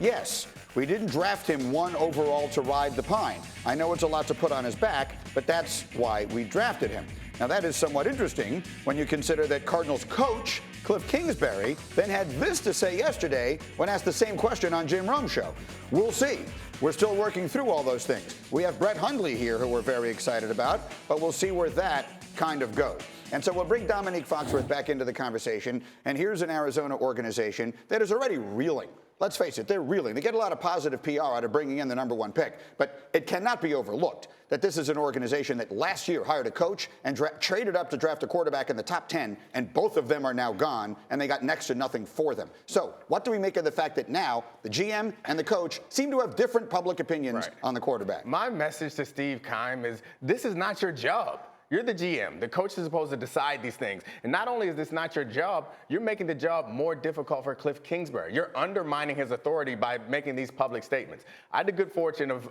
Yes, we didn't draft him 1 overall to ride the pine. I know it's a lot to put on his back, but that's why we drafted him. Now, that is somewhat interesting when you consider that Cardinals coach Kliff Kingsbury then had this to say yesterday when asked the same question on Jim Rome's show. We'll see. We're still working through all those things. We have Brett Hundley here, who we're very excited about, but we'll see where that kind of goes. And so we'll bring Domonique Foxworth back into the conversation. And here's an Arizona organization that is already reeling. Let's face it, they're reeling. They get a lot of positive PR out of bringing in the #1 pick. But it cannot be overlooked that this is an organization that last year hired a coach and traded up to draft a quarterback in the top 10, and both of them are now gone, and they got next to nothing for them. So what do we make of the fact that now the GM and the coach seem to have different public opinions on the quarterback? My message to Steve Keim is this is not your job. You're the GM. The coach is supposed to decide these things. And not only is this not your job, you're making the job more difficult for Kliff Kingsbury. You're undermining his authority by making these public statements. I had the good fortune of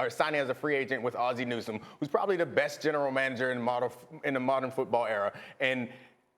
signing as a free agent with Ozzie Newsome, who's probably the best general manager in the modern football era. And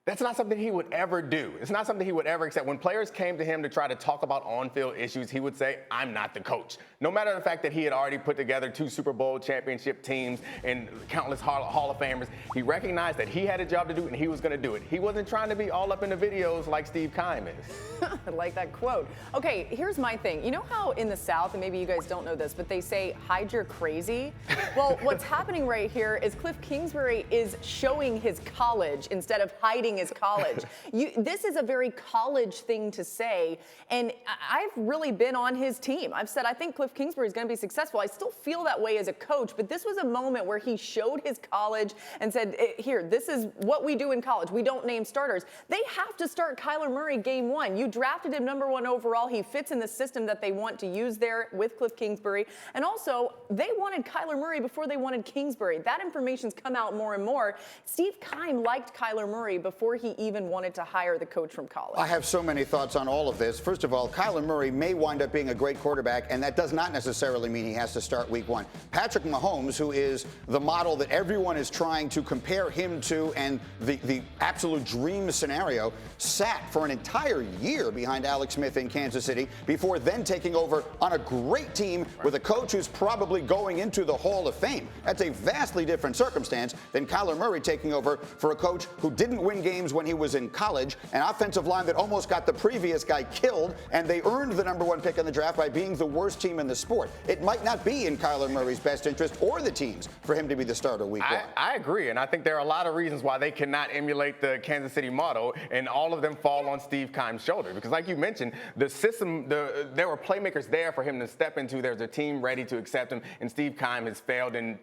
that's not something he would ever do. It's not something he would ever accept. When players came to him to try to talk about on-field issues, he would say, I'm not the coach. No matter the fact that he had already put together 2 Super Bowl championship teams and countless Hall of Famers, he recognized that he had a job to do and he was going to do it. He wasn't trying to be all up in the videos like Steve Keim is. I like that quote. Okay, here's my thing. You know how in the South, and maybe you guys don't know this, but they say, hide your crazy? Well, what's happening right here is Kliff Kingsbury is showing his college instead of hiding his college. This is a very college thing to say, and I've really been on his team. I've said I think Kliff Kingsbury is going to be successful. I still feel that way as a coach, but this was a moment where he showed his college and said, here, this is what we do in college. We don't name starters. They have to start Kyler Murray game 1. You drafted him #1 overall. He fits in the system that they want to use there with Kliff Kingsbury. And also, they wanted Kyler Murray before they wanted Kingsbury. That information's come out more and more. Steve Keim liked Kyler Murray before he even wanted to hire the coach from college. I have so many thoughts on all of this. First of all, Kyler Murray may wind up being a great quarterback, and that does not necessarily mean he has to start week 1. Patrick Mahomes, who is the model that everyone is trying to compare him to and the absolute dream scenario, sat for an entire year behind Alex Smith in Kansas City before then taking over on a great team with a coach who's probably going into the Hall of Fame. That's a vastly different circumstance than Kyler Murray taking over for a coach who didn't win games when he was in college, an offensive line that almost got the previous guy killed, and they earned the #1 pick in the draft by being the worst team in the sport. It might not be in Kyler Murray's best interest or the team's for him to be the starter week 1. I agree, and I think there are a lot of reasons why they cannot emulate the Kansas City model, and all of them fall on Steve Keim's shoulder. Because like you mentioned, the system, there were playmakers there for him to step into. There's a team ready to accept him, and Steve Keim has failed in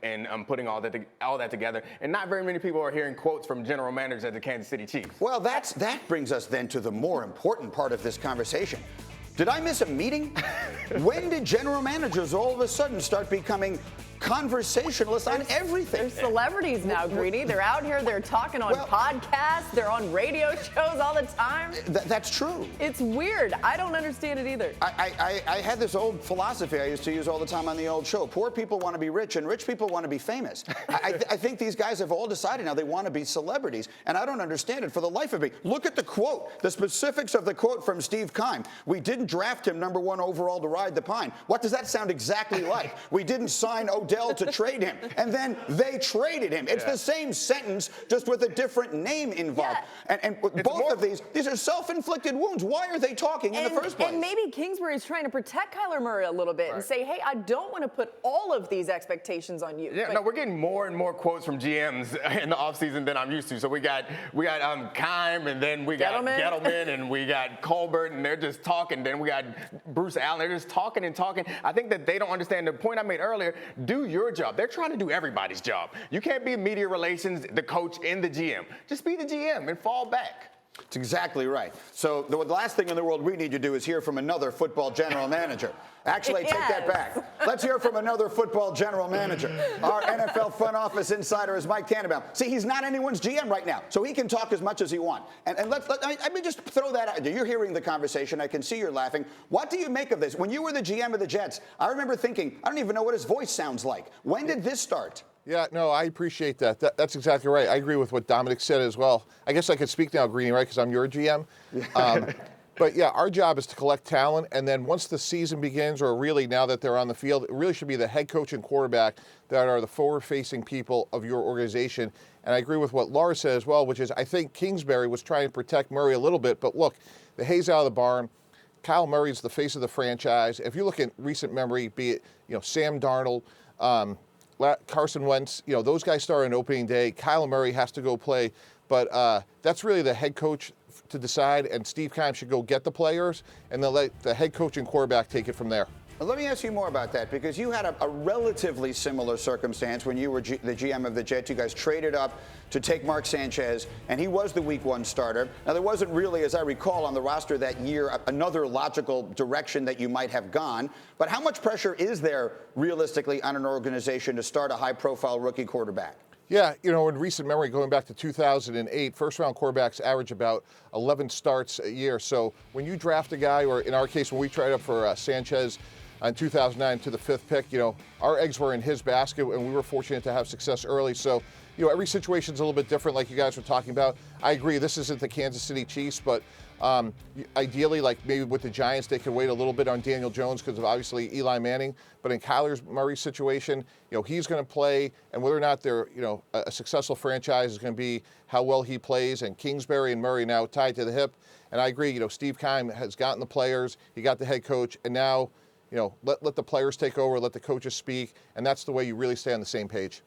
putting all that together. And not very many people are hearing quotes from general managers at the Kansas City Chiefs. Well, that brings us then to the more important part of this conversation. Did I miss a meeting? When did general managers all of a sudden start becoming conversationalists on everything? They're celebrities now, Greeny. They're out here, they're talking on podcasts, they're on radio shows all the time. That's true. It's weird. I don't understand it either. I had this old philosophy I used to use all the time on the old show. Poor people want to be rich, and rich people want to be famous. I think these guys have all decided now they want to be celebrities, and I don't understand it for the life of me. Look at the quote, the specifics of the quote from Steve Keim. We didn't draft him #1 overall to ride the pine. What does that sound exactly like? We didn't sign Odell to trade him, and then they traded him. It's the same sentence, just with a different name involved. Yeah. And both of these are self-inflicted wounds. Why are they talking in the first place? And maybe Kingsbury is trying to protect Kyler Murray a little bit and say, hey, I don't want to put all of these expectations on you. Yeah, no, we're getting more and more quotes from GMs in the offseason than I'm used to. So we got Keim, and then we got Gettleman, and we got Colbert, and they're just talking. Then we got Bruce Allen. They're just talking and talking. I think that they don't understand the point I made earlier. Do your job. They're trying to do everybody's job. You can't be media relations, the coach, and the GM. Just be the GM and fall back. That's exactly right. So the last thing in the world we need to do is hear from another football general manager. Actually, take that back. Let's hear from another football general manager. Our NFL front office insider is Mike Tannenbaum. See, he's not anyone's GM right now, so he can talk as much as he wants. And let me just throw that out there. You're hearing the conversation. I can see you're laughing. What do you make of this? When you were the GM of the Jets, I remember thinking, I don't even know what his voice sounds like. When did this start? Yeah, no, I appreciate that. That's exactly right. I agree with what Dominic said as well. I guess I could speak now, Greeny, right, because I'm your GM. But yeah, our job is to collect talent, and then once the season begins, or really now that they're on the field, it really should be the head coach and quarterback that are the forward-facing people of your organization. And I agree with what Laura said as well, which is I think Kingsbury was trying to protect Murray a little bit, but look, the hay's out of the barn. Kyle Murray's the face of the franchise. If you look at recent memory, be it Sam Darnold, Carson Wentz, those guys start on opening day. Kyle Murray has to go play, but that's really the head coach to decide, and Steve Keim should go get the players, and then let the head coach and quarterback take it from there. Well, let me ask you more about that, because you had a relatively similar circumstance when you were the GM of the Jets. You guys traded up to take Mark Sanchez, and he was the Week 1 starter. Now, there wasn't really, as I recall, on the roster that year another logical direction that you might have gone. But how much pressure is there realistically on an organization to start a high-profile rookie quarterback? Yeah, in recent memory, going back to 2008, first-round quarterbacks average about 11 starts a year. So when you draft a guy, or in our case, when we tried up for Sanchez in 2009 to the 5th pick, our eggs were in his basket, and we were fortunate to have success early. So, every situation's a little bit different, like you guys were talking about. I agree, this isn't the Kansas City Chiefs, but ideally, like maybe with the Giants, they could wait a little bit on Daniel Jones because of obviously Eli Manning. But in Kyler Murray's situation, he's going to play, and whether or not they're, a successful franchise is going to be how well he plays. And Kingsbury and Murray now tied to the hip. And I agree, Steve Keim has gotten the players, he got the head coach, and now, let the players take over, let the coaches speak, and that's the way you really stay on the same page.